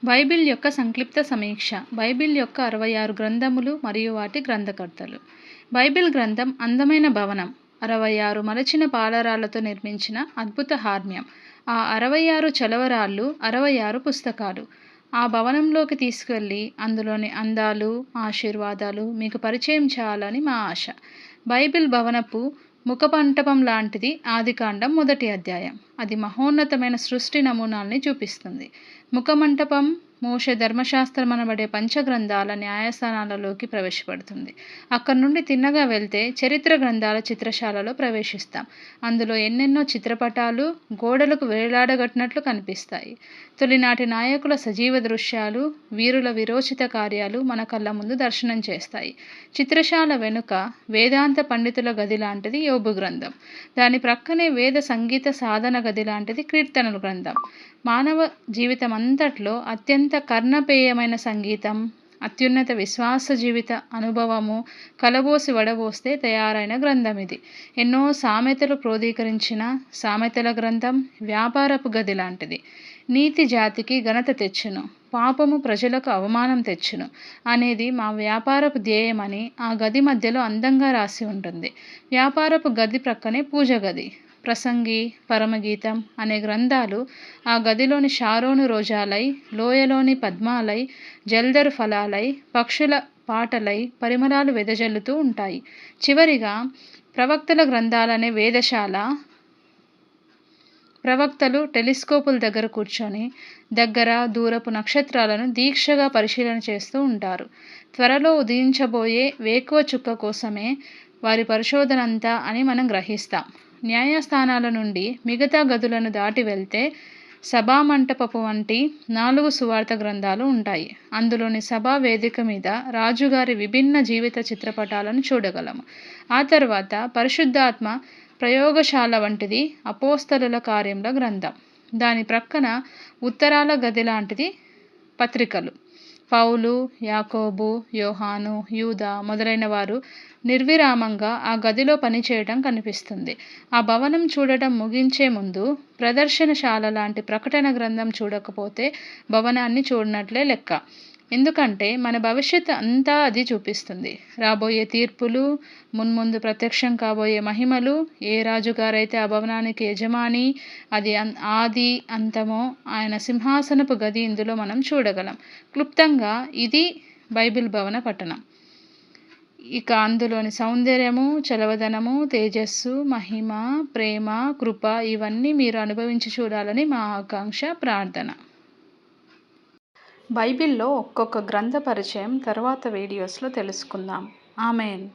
Bible యొక్క సంక్షిప్త సమీక్ష. బైబిల్ యొక్క 66 గ్రంథములు మరియు వాటి గ్రంథకర్తలు. బైబిల్ గ్రంథం అందమైన భవనం. 66 మలచిన పాలరాళ్లతో నిర్మించిన అద్భుత హార్మ్యం. ఆ 66 చలవరాళ్ళు 66 పుస్తకాలు. ఆ భవనంలోకి తీసుకెళ్ళి అందులోని అందాలు, ఆశీర్వాదాలు మీకు పరిచయం చేయాలని మా ఆశ. బైబిల్ భవనపు ముఖమంటపం లాంటిది ఆదికాండం 1వ అధ్యాయం. అది మహోన్నతమైన సృష్టి నమూనాల్ని చూపిస్తుంది. ముఖమంటపం మోషే ధర్మశాస్త్రం అనబడే పంచగ్రంథాల న్యాయస్థానాలలోకి ప్రవేశపడుతుంది. అక్కడి నుండి తిన్నగా వెళ్తే చరిత్ర గ్రంథాల చిత్రశాలలో ప్రవేశిస్తాం. అందులో ఎన్నెన్నో చిత్రపటాలు గోడలకు వేలాడగట్టినట్లు కనిపిస్తాయి. తొలినాటి నాయకుల సజీవ దృశ్యాలు, వీరుల విరోచిత కార్యాలు మన కళ్ళ ముందు దర్శనం చేస్తాయి. చిత్రశాల వెనుక వేదాంత పండితుల గది లాంటిది యోబు గ్రంథం. దాని ప్రక్కనే వేద సంగీత సాధన గది లాంటిది కీర్తనల గ్రంథం. మానవ జీవితం అంతట్లో అత్యంత కర్ణపేయమైన సంగీతం, అత్యున్నత విశ్వాస జీవిత అనుభవము కలబోసి వడబోస్తే తయారైన గ్రంథం ఇది. ఎన్నో సామెతలు క్రోధీకరించిన సామెతల గ్రంథం వ్యాపారపు గది లాంటిది. నీతి జాతికి ఘనత తెచ్చును, పాపము ప్రజలకు అవమానం తెచ్చును అనేది మా వ్యాపారపు ధ్యేయమని ఆ గది మధ్యలో అందంగా రాసి ఉంటుంది. వ్యాపారపు గది ప్రక్కనే పూజ గది, ప్రసంగి, పరమగీతం అనే గ్రంథాలు ఆ గదిలోని షారోను రోజాలై, లోయలోని పద్మాలై, జల్దరు ఫలాలై, పక్షుల పాటలై పరిమళాలు వెదజల్లుతూ ఉంటాయి. చివరిగా ప్రవక్తల గ్రంథాలనే వేదశాల. ప్రవక్తలు టెలిస్కోపుల దగ్గర కూర్చొని దగ్గర దూరపు నక్షత్రాలను దీక్షగా పరిశీలన చేస్తూ ఉంటారు. త్వరలో ఉదయించబోయే వేకువ చుక్క కోసమే వారి పరిశోధన అంతా అని మనం గ్రహిస్తాం. న్యాయస్థానాల నుండి మిగతా గదులను దాటి వెళ్తే సభామంటపపు వంటి 4 సువార్త గ్రంథాలు ఉంటాయి. అందులోని సభా వేదిక మీద రాజుగారి విభిన్న జీవిత చిత్రపటాలను చూడగలము. ఆ తర్వాత పరిశుద్ధాత్మ ప్రయోగశాల వంటిది అపోస్తలుల కార్యముల గ్రంథం. దాని ప్రక్కన ఉత్తరాల గది లాంటిది పత్రికలు. పౌలు, యాకోబు, యోహాను, యూదా మొదలైన వారు నిర్విరామంగా ఆ గదిలో పనిచేయడం కనిపిస్తుంది. ఆ భవనం చూడటం ముగించే ముందు ప్రదర్శనశాల లాంటి ప్రకటన గ్రంథం చూడకపోతే భవనాన్ని చూడనట్లే లెక్క. ఎందుకంటే మన భవిష్యత్తు అంతా అది చూపిస్తుంది. రాబోయే తీర్పులు, మున్ముందు ప్రత్యక్షం కాబోయే మహిమలు, ఏ రాజుగారైతే ఆ భవనానికి యజమాని, అది ఆది అంతమో ఆయన సింహాసనపు గది ఇందులో మనం చూడగలం. క్లుప్తంగా ఇది బైబిల్ భవన పట్టణం. ఇక అందులోని సౌందర్యము, చలవదనము, తేజస్సు, మహిమ, ప్రేమ, కృప ఇవన్నీ మీరు అనుభవించి చూడాలని మా ఆకాంక్ష, ప్రార్థన. బైబిల్లో ఒక్కొక్క గ్రంథ పరిచయం తర్వాత వీడియోస్లో తెలుసుకుందాం. ఆమేన్.